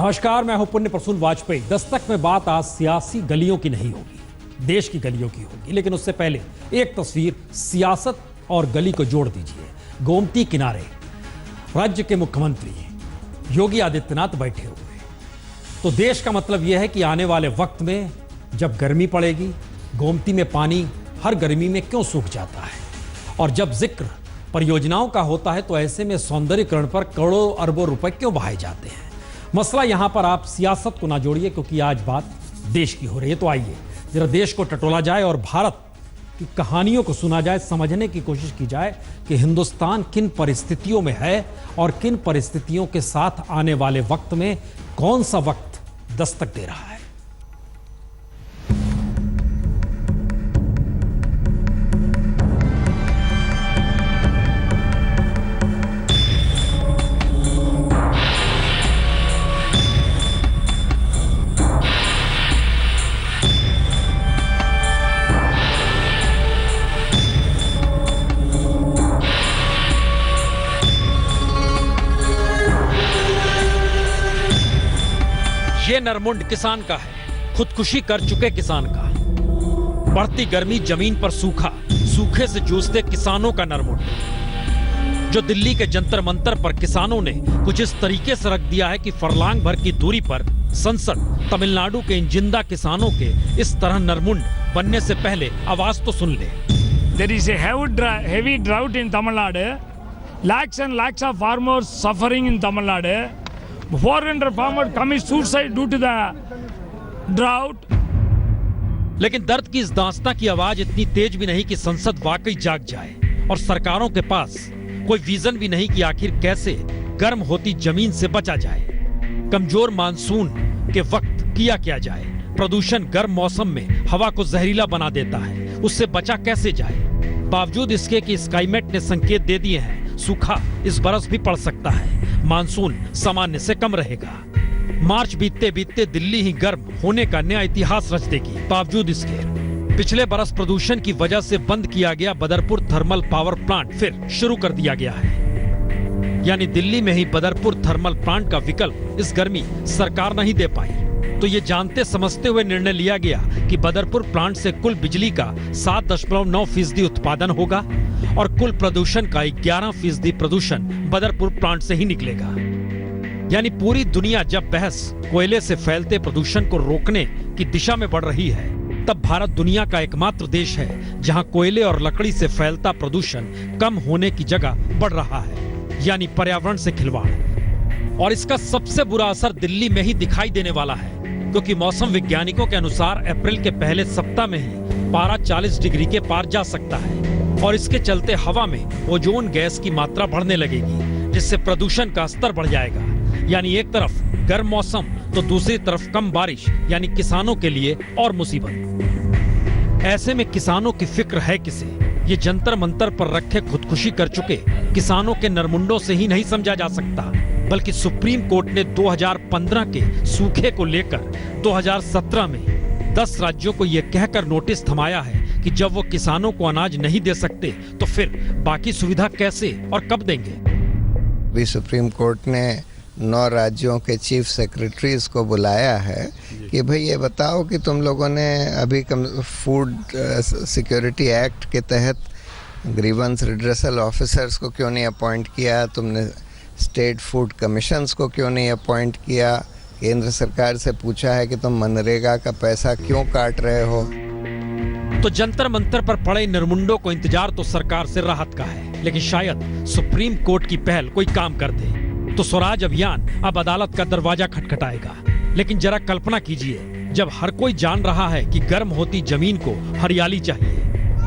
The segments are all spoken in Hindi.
नमस्कार, मैं हूं पुण्य प्रसून वाजपेयी। दस्तक में बात आज सियासी गलियों की नहीं होगी, देश की गलियों की होगी। लेकिन उससे पहले एक तस्वीर सियासत और गली को जोड़ दीजिए। गोमती किनारे राज्य के मुख्यमंत्री योगी आदित्यनाथ बैठे हुए। तो देश का मतलब यह है कि आने वाले वक्त में जब गर्मी पड़ेगी, गोमती में पानी हर गर्मी में क्यों सूख जाता है, और जब जिक्र परियोजनाओं का होता है तो ऐसे में सौंदर्यीकरण पर करोड़ों अरबों रुपए क्यों बहाए जाते हैं। मसला यहां पर आप सियासत को ना जोड़िए, क्योंकि आज बात देश की हो रही है। तो आइए जरा देश को टटोला जाए और भारत की कहानियों को सुना जाए, समझने की कोशिश की जाए कि हिंदुस्तान किन परिस्थितियों में है और किन परिस्थितियों के साथ आने वाले वक्त में कौन सा वक्त दस्तक दे रहा है। ये नरमुंड किसान का है, खुदकुशी कर चुके किसान का। बढ़ती गर्मी, जमीन पर सूखा, सूखे से जूझते किसानों का नरमुंड, जो दिल्ली के जंतर मंतर पर किसानों ने कुछ इस तरीके से रख दिया है कि फरलांग भर की दूरी पर संसद तमिलनाडु के इन जिंदा किसानों के इस तरह नरमुंड बनने से पहले आवाज तो सुन ले। There is a heavy drought in Tamil Nadu. Lakhs and lakhs of farmers suffering in Tamil Nadu. 400 farmers commit suicide due to the drought. लेकिन दर्द की इस दास्तां की आवाज इतनी तेज भी नहीं कि संसद वाकई जाग जाए, और सरकारों के पास कोई विजन भी नहीं कि आखिर कैसे गर्म होती जमीन से बचा जाए। कमजोर मानसून के वक्त किया क्या जाए। प्रदूषण गर्म मौसम में हवा को जहरीला बना देता है, उससे बचा कैसे जाए। बावजूद इसके कि स्काईमेट ने संकेत दे दिए हैं सूखा इस बरस भी पड़ सकता है, मानसून सामान्य से कम रहेगा। मार्च बीतते बीतते दिल्ली ही गर्म होने का नया इतिहास रच देगी। बावजूद इसके पिछले बरस प्रदूषण की वजह से बंद किया गया बदरपुर थर्मल पावर प्लांट फिर शुरू कर दिया गया है। यानी दिल्ली में ही बदरपुर थर्मल प्लांट का विकल्प इस गर्मी सरकार नहीं दे पाई। तो ये जानते समझते हुए निर्णय लिया गया कि बदरपुर प्लांट से कुल बिजली का 7.9% उत्पादन होगा और कुल प्रदूषण का 11% प्रदूषण बदरपुर प्लांट से ही निकलेगा। यानी पूरी दुनिया जब बहस कोयले से फैलते प्रदूषण को रोकने की दिशा में बढ़ रही है, तब भारत दुनिया का एकमात्र देश है जहां कोयले और लकड़ी से फैलता प्रदूषण कम होने की जगह बढ़ रहा है, यानी पर्यावरण से खिलवाड़। और इसका सबसे बुरा असर दिल्ली में ही दिखाई देने वाला है, क्योंकि मौसम वैज्ञानिकों के अनुसार अप्रैल के पहले सप्ताह में ही पारा 40 डिग्री के पार जा सकता है, और इसके चलते हवा में ओजोन गैस की मात्रा बढ़ने लगेगी, जिससे प्रदूषण का स्तर बढ़ जाएगा। यानी एक तरफ गर्म मौसम तो दूसरी तरफ कम बारिश, यानी किसानों के लिए और मुसीबत। ऐसे में किसानों की फिक्र है किसे? ये जंतर मंतर पर रखे खुदकुशी कर चुके किसानों के नरमुंडों से ही नहीं समझा जा सकता, बल्कि सुप्रीम कोर्ट ने 2015 के सूखे को लेकर 2017 में 10 राज्यों को यह कहकर नोटिस थमाया है कि जब वो किसानों को अनाज नहीं दे सकते तो फिर बाकी सुविधा कैसे और कब देंगे। भी सुप्रीम कोर्ट ने 9 राज्यों के चीफ सेक्रेटरीज को बुलाया है कि भाई ये बताओ कि तुम लोगों ने अभी फूड सिक्योरिटी एक्ट के तहत ग्रीवेंस रिड्रेसल ऑफिसर्स को क्यों नहीं अपॉइंट किया, तुमने स्टेट फूड कमीशंस को क्यों नहीं अपॉइंट किया, केंद्र सरकार से पूछा है कि तुम मनरेगा का पैसा क्यों काट रहे हो। तो जंतर मंतर पर पड़े नरमुंडों को इंतजार तो सरकार से राहत का है, लेकिन शायद सुप्रीम कोर्ट की पहल कोई काम कर दे तो स्वराज अभियान अब अदालत का दरवाजा खटखटाएगा। लेकिन जरा कल्पना कीजिए, जब हर कोई जान रहा है कि गर्म होती जमीन को हरियाली चाहिए,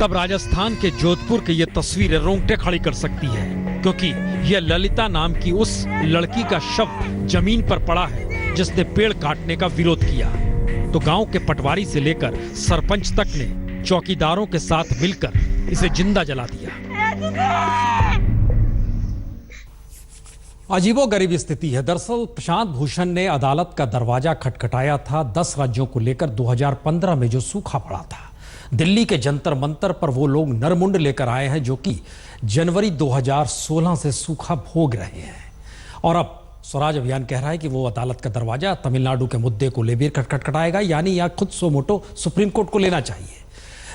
तब राजस्थान के जोधपुर की ये तस्वीरें रोंगटे खड़ी कर सकती है, क्योंकि यह ललिता नाम की उस लड़की का शव जमीन पर पड़ा है जिसने पेड़ काटने का विरोध किया। तो गांव के पटवारी से लेकर सरपंच तक ने चौकीदारों के साथ मिलकर इसे जिंदा जला दिया। अजीबोगरीब स्थिति है। दरअसल प्रशांत भूषण ने अदालत का दरवाजा खटखटाया था 10 राज्यों को लेकर 2015 में जो सूखा पड़ा था। दिल्ली के जंतर मंतर पर वो लोग नरमुंड लेकर आए हैं जो कि जनवरी 2016 से सूखा भोग रहे हैं, और अब स्वराज अभियान कह रहा है कि वो अदालत का दरवाजा तमिलनाडु के मुद्दे को लेकर खटखटाएगा, यानी या खुद सो मोटो सुप्रीम कोर्ट को लेना चाहिए।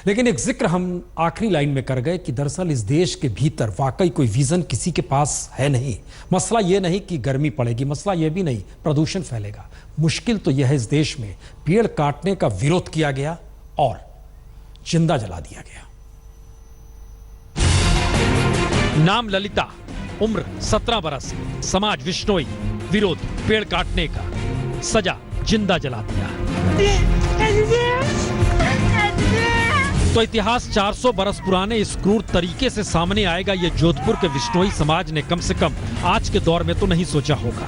लेकिन एक जिक्र हम आखिरी लाइन में कर गए कि दरअसल इस देश के भीतर वाकई कोई विजन किसी के पास है नहीं। मसला यह नहीं कि गर्मी पड़ेगी, मसला यह भी नहीं प्रदूषण फैलेगा। मुश्किल तो यह है इस देश में पेड़ काटने का विरोध किया गया और जिंदा जला दिया गया। नाम ललिता, उम्र 17 बरस, समाज विश्नोई, विरोध पेड़ काटने का, सजा जिंदा जला दिया। तो इतिहास 400 बरस पुराने इस क्रूर तरीके से सामने आएगा, ये जोधपुर के विश्नोई समाज ने कम से कम आज के दौर में तो नहीं सोचा होगा।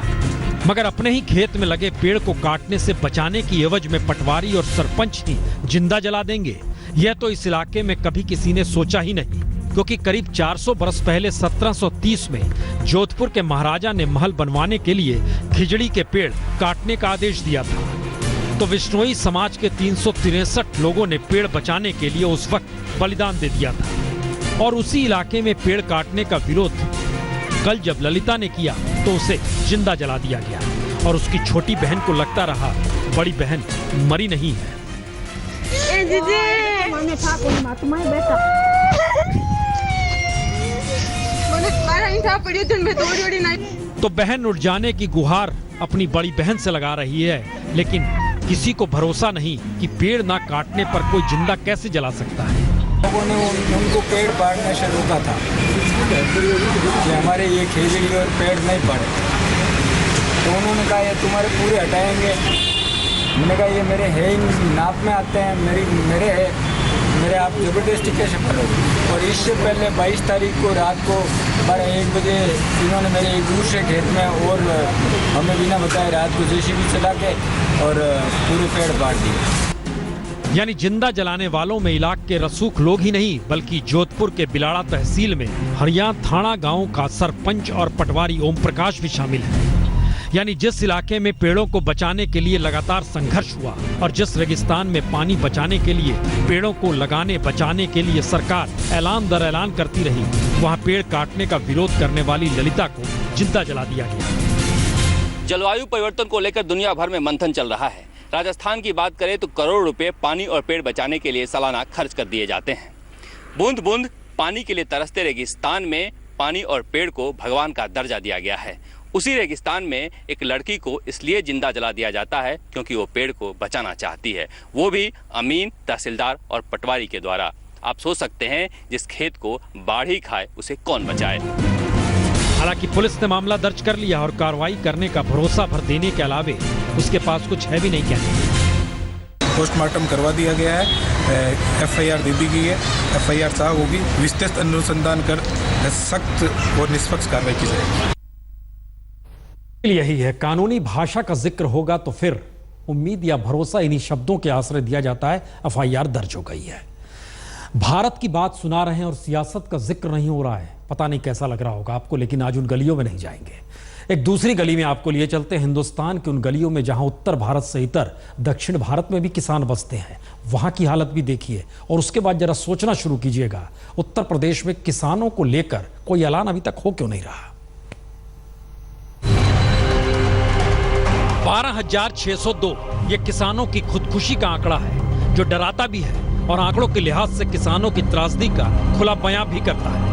मगर अपने ही खेत में लगे पेड़ को काटने से बचाने की एवज में पटवारी और सरपंच ही जिंदा जला देंगे, यह तो इस इलाके में कभी किसी ने सोचा ही नहीं। क्योंकि करीब 400 बरस पहले 1730 में जोधपुर के महाराजा ने महल बनवाने के लिए खिजड़ी के पेड़ काटने का आदेश दिया था। तो विश्नोई समाज के 363 लोगों ने पेड़ बचाने के लिए उस वक्त बलिदान दे दिया था। और उसी इलाके में पेड़ काटने का विरोध कल जब ललिता ने किया तो उसे जिंदा जला दिया गया और उसकी छोटी बहन को लगता रहा बड़ी बहन मरी नहीं है। तो बहन उठ जाने की गुहार अपनी बड़ी बहन से लगा रही है, लेकिन किसी को भरोसा नहीं कि पेड़ ना काटने पर कोई जिंदा कैसे जला सकता है। लोगों ने उनको पेड़ काटने से रोका था कि हमारे ये खेजड़ी और पेड़ नहीं पड़े, तो उन्होंने कहा ये तुम्हारे पूरे हटाएंगे। मैंने कहा ये मेरे है ही नाप में आते हैं, मेरे आप जबरदस्ती कैसे करोगे। और इससे पहले 22 तारीख को रात को 12-1 बजे इन्होंने मेरे एक दूसरे खेत में और हमें बिना बताए रात को जेसीबी चला के और पूरे पेड़ काट दिए। यानी जिंदा जलाने वालों में इलाके के रसूख लोग ही नहीं, बल्कि जोधपुर के बिलाड़ा तहसील में हरियाण थाना गांव का सरपंच और पटवारी ओम प्रकाश भी शामिल है। यानी जिस इलाके में पेड़ों को बचाने के लिए लगातार संघर्ष हुआ और जिस रेगिस्तान में पानी बचाने के लिए पेड़ों को लगाने बचाने के लिए सरकार ऐलान दर ऐलान करती रही, वहां पेड़ काटने का विरोध करने वाली ललिता को जिंदा जला दिया गया। जलवायु परिवर्तन को लेकर दुनिया भर में मंथन चल रहा है। राजस्थान की बात करें तो करोड़ों रुपए पानी और पेड़ बचाने के लिए सालाना खर्च कर दिए जाते हैं। बूंद बूंद पानी के लिए तरसते रेगिस्तान में पानी और पेड़ को भगवान का दर्जा दिया गया है। उसी रेगिस्तान में एक लड़की को इसलिए जिंदा जला दिया जाता है क्योंकि वो पेड़ को बचाना चाहती है, वो भी अमीन, तहसीलदार और पटवारी के द्वारा। आप सोच सकते हैं जिस खेत को बाढ़ ही खाए उसे कौन बचाए। हालांकि पुलिस ने मामला दर्ज कर लिया और कार्रवाई करने का भरोसा भर देने के अलावे उसके पास कुछ है भी नहीं कहने। पोस्टमार्टम करवा दिया गया है, एफआईआर दे दी गई है, एफआईआर साफ होगी, विस्तृत अनुसंधान कर सख्त और निष्पक्ष कार्रवाई की जाएगी। यही है, कानूनी भाषा का जिक्र होगा तो फिर उम्मीद या भरोसा इन्हीं शब्दों के आश्रय दिया जाता है। एफआईआर दर्ज हो गई है, भारत की बात सुना रहे हैं और सियासत का जिक्र नहीं हो रहा है। पता नहीं कैसा लग रहा होगा आपको, लेकिन आज उन गलियों में नहीं जाएंगे। एक दूसरी गली में आपको लिए चलते हैं, हिंदुस्तान के उन गलियों में जहां उत्तर भारत से इतर दक्षिण भारत में भी किसान बसते हैं। वहां की हालत भी देखिए और उसके बाद जरा सोचना शुरू कीजिएगा, उत्तर प्रदेश में किसानों को लेकर कोई ऐलान अभी तक हो क्यों नहीं रहा। 12,602 ये किसानों की खुदकुशी का आंकड़ा है, जो डराता भी है और आंकड़ों के लिहाज से किसानों की त्रासदी का खुला बयां भी करता है।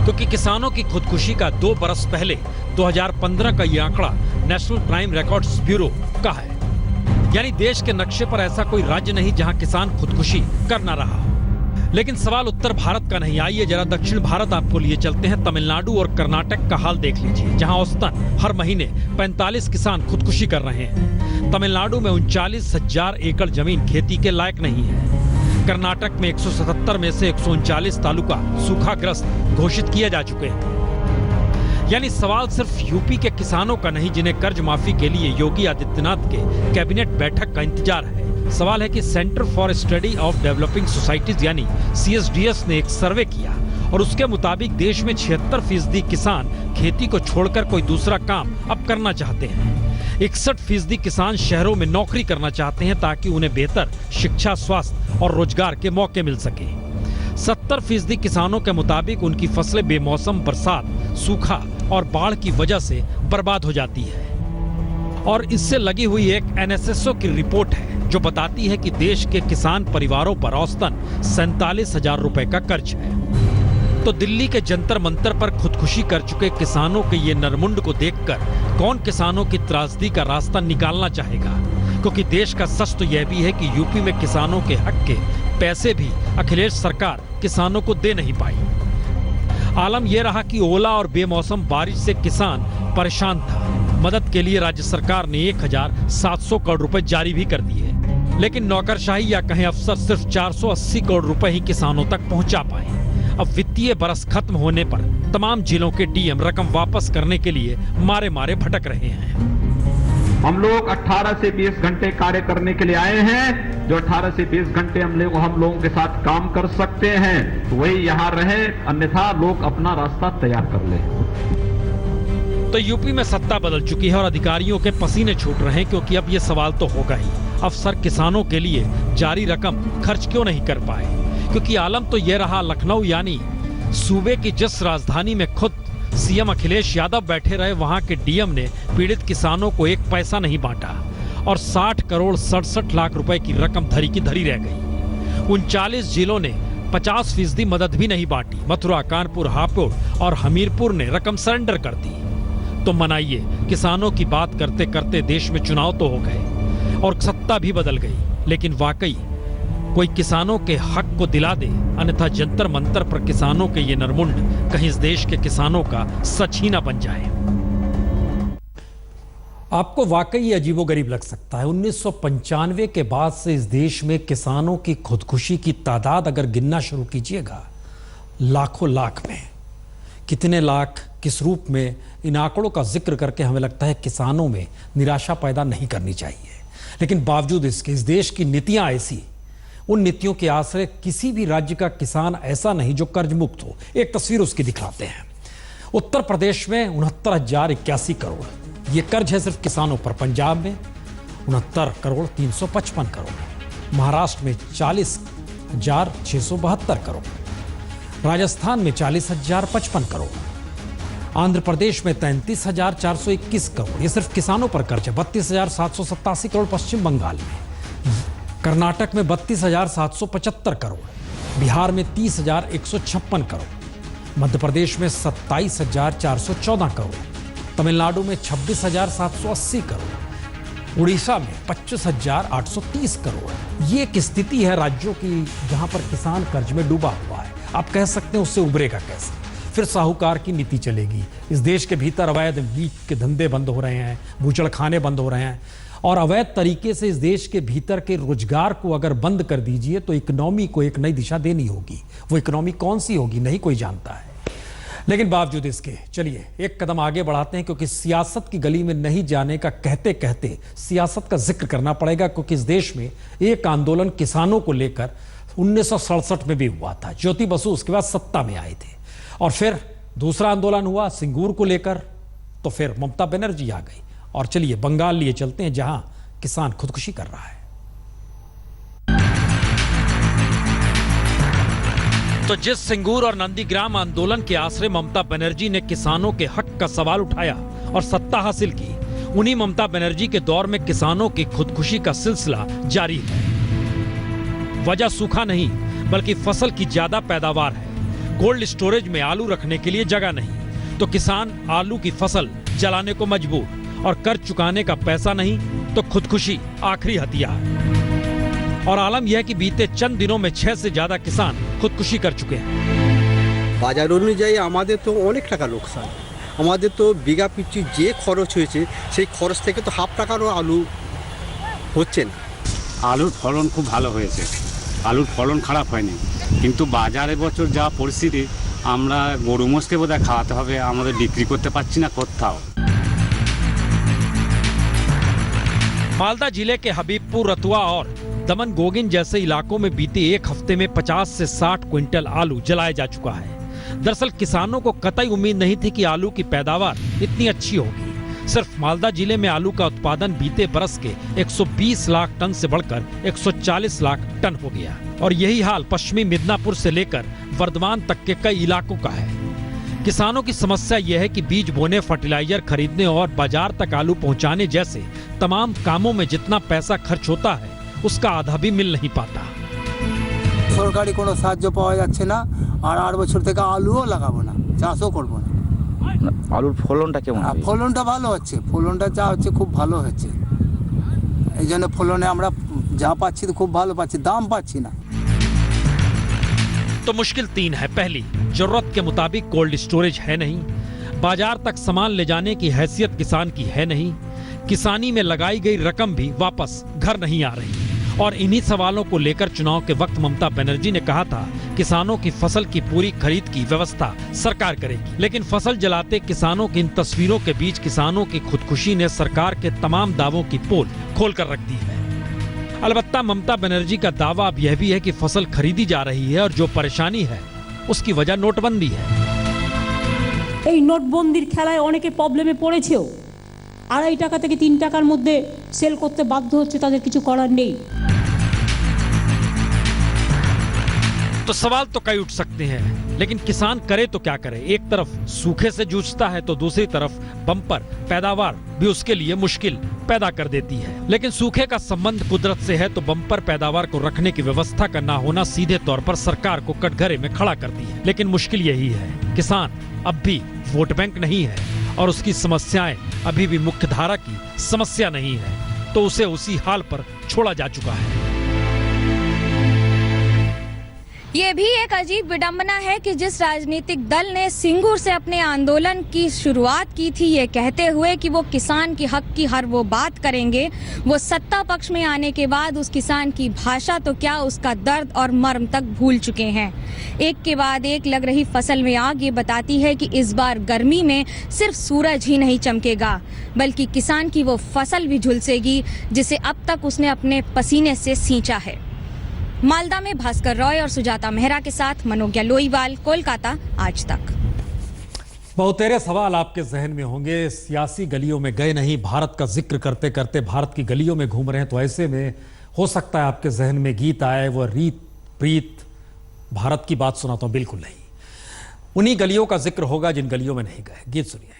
क्योंकि किसानों की खुदकुशी का 2 बरस पहले 2015 का ये आंकड़ा नेशनल क्राइम रिकॉर्ड्स ब्यूरो का है। यानी देश के नक्शे पर ऐसा कोई राज्य नहीं जहां किसान खुदकुशी कर ना रहा हो। लेकिन सवाल उत्तर भारत का नहीं, आइए जरा दक्षिण भारत आपको लिए चलते हैं। तमिलनाडु और कर्नाटक का हाल देख लीजिए, जहां औसतन हर महीने 45 किसान खुदकुशी कर रहे हैं। तमिलनाडु में 39,000 एकड़ जमीन खेती के लायक नहीं है। कर्नाटक में 177 में से 139 तालुका सूखाग्रस्त घोषित किए जा चुके हैं। यानी सवाल सिर्फ यूपी के किसानों का नहीं, जिन्हें कर्ज माफी के लिए योगी आदित्यनाथ के कैबिनेट बैठक का इंतजार है। सवाल है कि centre for study of developing societies यानी CSDS ने एक सर्वे किया और उसके मुताबिक देश में 76% किसान खेती को छोड़कर कोई दूसरा काम अब करना चाहते हैं। 61% किसान शहरों में नौकरी करना चाहते हैं ताकि उन्हें बेहतर शिक्षा, स्वास्थ्य और रोजगार के मौके मिल सके। 70% किसानों के मुताबिक उनकी फसलें बेमौसम बरसात, सूखा और बाढ़ की वजह से बर्बाद हो जाती है। और इससे लगी हुई एक एनएसएसओ की रिपोर्ट है जो बताती है कि देश के किसान परिवारों पर औसतन 47,000 रुपए का कर्ज है। तो दिल्ली के जंतर मंतर पर खुदकुशी कर चुके किसानों के ये नरमुंड को देखकर कौन किसानों की त्रासदी का रास्ता निकालना चाहेगा, क्योंकि देश का सच तो यह भी है कि यूपी में किसानों के हक के पैसे भी अखिलेश सरकार किसानों को दे नहीं पाई। आलम यह रहा कि ओला और बेमौसम बारिश से किसान परेशान था। मदद के लिए राज्य सरकार ने 1,700 करोड़ रुपए जारी भी कर दिए, लेकिन नौकरशाही या कहें अफसर सिर्फ 480 करोड़ रुपए ही किसानों तक पहुंचा पाए। अब वित्तीय बरस खत्म होने पर तमाम जिलों के डीएम रकम वापस करने के लिए मारे मारे भटक रहे हैं। हम लोग 18 से 20 घंटे कार्य करने के लिए आए हैं। जो 18 से 20 घंटे हम लोगों के साथ काम कर सकते हैं तो वही यहाँ रहे, अन्यथा लोग अपना रास्ता तैयार कर ले। तो यूपी में सत्ता बदल चुकी है और अधिकारियों के पसीने छूट रहे हैं, क्योंकि अब ये सवाल तो होगा ही, अफसर किसानों के लिए जारी रकम खर्च क्यों नहीं कर पाए। क्योंकि आलम तो यह रहा, लखनऊ यानी सूबे की जिस राजधानी में खुद सीएम अखिलेश यादव बैठे रहे, वहां के डीएम ने पीड़ित किसानों को एक पैसा नहीं बांटा और 60 करोड़ 67 लाख रुपए की रकम धरी की धरी रह गई। 39 जिलों ने 50% मदद भी नहीं बांटी। मथुरा, कानपुर, हापुड़ और हमीरपुर ने रकम सरेंडर कर दी। तो मनाइए, किसानों की बात करते करते देश में चुनाव तो हो गए और सत्ता भी बदल गई, लेकिन वाकई कोई किसानों के हक को दिला दे, अन्यथा जंतर मंतर पर किसानों के ये नरमुंड कहीं इस देश के किसानों का सच ही ना बन जाए। आपको वाकई अजीबोगरीब लग सकता है, 1995 के बाद से इस देश में किसानों की खुदकुशी की तादाद अगर गिनना शुरू कीजिएगा, लाखों लाख में। कितने लाख, किस रूप में, इन आंकड़ों का जिक्र करके हमें लगता है किसानों में निराशा पैदा नहीं करनी चाहिए। लेकिन बावजूद इसके इस देश की नीतियां ऐसी, उन नीतियों के आश्रय किसी भी राज्य का किसान ऐसा नहीं जो कर्ज मुक्त हो। एक तस्वीर उसकी दिखाते हैं। उत्तर प्रदेश में 69,081 करोड़ ये कर्ज है सिर्फ किसानों पर। पंजाब में 69 करोड़ 355 करोड़, महाराष्ट्र में 40,672 करोड़, राजस्थान में 40,055 करोड़, आंध्र प्रदेश में 33,421 करोड़ ये सिर्फ किसानों पर कर्ज है। 32,787 करोड़ पश्चिम बंगाल में, कर्नाटक में 32,775 करोड़, बिहार में 30,156 करोड़, मध्य प्रदेश में 27,414 करोड़, तमिलनाडु में 26,780 करोड़, उड़ीसा में 25,830 करोड़। ये एक स्थिति है राज्यों की जहां पर किसान कर्ज में डूबा हुआ है। आप कह सकते हैं उससे उबरेगा कैसे? फिर साहूकार की नीति चलेगी। इस देश के भीतर अवैध मीट के धंधे बंद हो रहे हैं, बूचड़खाने बंद हो रहे हैं, और अवैध तरीके से इस देश के भीतर के रोजगार को अगर बंद कर दीजिए तो इकोनॉमी को एक नई दिशा देनी होगी। वो इकोनॉमी कौन सी होगी नहीं कोई जानता है। लेकिन बावजूद इसके चलिए एक कदम आगे बढ़ाते हैं, क्योंकि सियासत की गली में नहीं जाने का कहते कहते सियासत का जिक्र करना पड़ेगा। क्योंकि इस देश में एक आंदोलन किसानों को लेकर 1967 में भी हुआ था। ज्योति बसु उसके बाद सत्ता में आए थे, और फिर दूसरा आंदोलन हुआ सिंगूर को लेकर, तो फिर ममता बनर्जी आ गई। और चलिए बंगाल लिए चलते हैं जहां किसान खुदकुशी कर रहा है। तो जिस सिंगूर और नंदीग्राम आंदोलन के आश्रय ममता बनर्जी ने किसानों के हक का सवाल उठाया और सत्ता हासिल की, उन्हीं ममता बनर्जी के दौर में किसानों की खुदकुशी का सिलसिला जारी है। वजह सूखा नहीं बल्कि फसल की ज्यादा पैदावार है। कोल्ड स्टोरेज में आलू रखने के लिए जगह नहीं, तो किसान आलू की फसल जलाने को मजबूर, और कर्ज चुकाने का पैसा नहीं तो खुदकुशी आखिरी हथियार। और आलम यह कि बीते चंद दिनों में 6 से ज्यादा किसान खुदकुशी कर चुके हैं। বাজার অনুযায়ী আমাদের তো অনেক টাকা লোকসান। আমাদের তো বিঘা পিছু যে খরচ হয়েছে সেই খরচ থেকে তো হাফ টাকারও আলু হচ্ছে না। আলুর ফলন খুব ভালো হয়েছে, আলুর ফলন খারাপ হয়নি, কিন্তু বাজারে বছর যা পরিস্থিতি, আমরা গরু মোষকে বোধহয় খাওয়াতে হবে, আমাদের বিক্রি করতে পারছি না কোথাও। मालदा जिले के हबीबपुर, रतुआ और दमन गोगिन जैसे इलाकों में बीते एक हफ्ते में 50 से 60 क्विंटल आलू जलाया जा चुका है। दरअसल किसानों को कतई उम्मीद नहीं थी कि आलू की पैदावार इतनी अच्छी होगी। सिर्फ मालदा जिले में आलू का उत्पादन बीते बरस के 120 लाख टन से बढ़कर 140 लाख टन हो गया, और यही हाल पश्चिमी मिदनापुर से लेकर वर्धमान तक के कई इलाकों का है। किसानों की समस्या यह है कि बीज बोने, फर्टिलाइजर खरीदने और बाजार तक आलू पहुंचाने जैसे तमाम कामों में जितना पैसा खर्च होता है उसका आधा भी मिल नहीं पाता। সরকারি কোনো সাহায্য পাওয়া যাচ্ছে না, আর 8 বছর থেকে আলুও লাগাবো না, চাষও করবো না। আলুর ফলনটা কেমন? ফলনটা ভালো হচ্ছে, ফলনটা যা হচ্ছে খুব ভালো হচ্ছে, এই জন্য ফলনে আমরা যা পাচ্ছি তো খুব ভালো পাচ্ছি, দাম পাচ্ছি না। तो मुश्किल 3 है। पहली, जरूरत के मुताबिक कोल्ड स्टोरेज है नहीं, बाजार तक सामान ले जाने की हैसियत किसान की है नहीं, किसानी में लगाई गई रकम भी वापस घर नहीं आ रही। और इन्हीं सवालों को लेकर चुनाव के वक्त ममता बनर्जी ने कहा था किसानों की फसल की पूरी खरीद की व्यवस्था सरकार करेगी। लेकिन फसल जलाते किसानों की इन तस्वीरों के बीच किसानों की खुदकुशी ने सरकार के तमाम दावों की पोल खोल कर रख दी है। अलबत्ता ममता बनर्जी का दावा अब यह भी है कि फसल खरीदी जा रही है और जो परेशानी है उसकी वजह नोटबंदी है। এই নোটবন্দির খেলায় অনেকে প্রবলেমে পড়েছেও, 2.5 টাকা থেকে 3 টাকার মধ্যে সেল করতে বাধ্য হচ্ছে, তাদের কিছু করার নেই। तो सवाल तो कई उठ सकते हैं, लेकिन किसान करे तो क्या करे। एक तरफ सूखे से जूझता है तो दूसरी तरफ बम्पर पैदावार भी उसके लिए मुश्किल पैदा कर देती है। लेकिन सूखे का संबंध कुदरत से है तो बम्पर पैदावार को रखने की व्यवस्था का ना होना सीधे तौर पर सरकार को कटघरे में खड़ा करती है। लेकिन मुश्किल यही है, किसान अब भी वोट बैंक नहीं है और उसकी समस्याएं अभी भी मुख्य धारा की समस्या नहीं है, तो उसे उसी हाल पर छोड़ा जा चुका है। ये भी एक अजीब विडंबना है कि जिस राजनीतिक दल ने सिंगूर से अपने आंदोलन की शुरुआत की थी ये कहते हुए कि वो किसान के हक की हर वो बात करेंगे, वो सत्ता पक्ष में आने के बाद उस किसान की भाषा तो क्या उसका दर्द और मर्म तक भूल चुके हैं। एक के बाद एक लग रही फसल में आग ये बताती है कि इस बार गर्मी में सिर्फ सूरज ही नहीं चमकेगा बल्कि किसान की वो फसल भी झुलसेगी जिसे अब तक उसने अपने पसीने से सींचा है। मालदा में भास्कर रॉय और सुजाता मेहरा के साथ मनोज्ञा लोईवाल, कोलकाता, आज तक। बहुतेरे सवाल आपके जहन में होंगे। सियासी गलियों में गए नहीं, भारत का जिक्र करते करते भारत की गलियों में घूम रहे हैं, तो ऐसे में हो सकता है आपके जहन में गीत आए, वो रीत प्रीत भारत की बात सुनाता हूं, बिल्कुल नहीं। उन्हीं गलियों का जिक्र होगा जिन गलियों में नहीं गए। गीत सुनिए।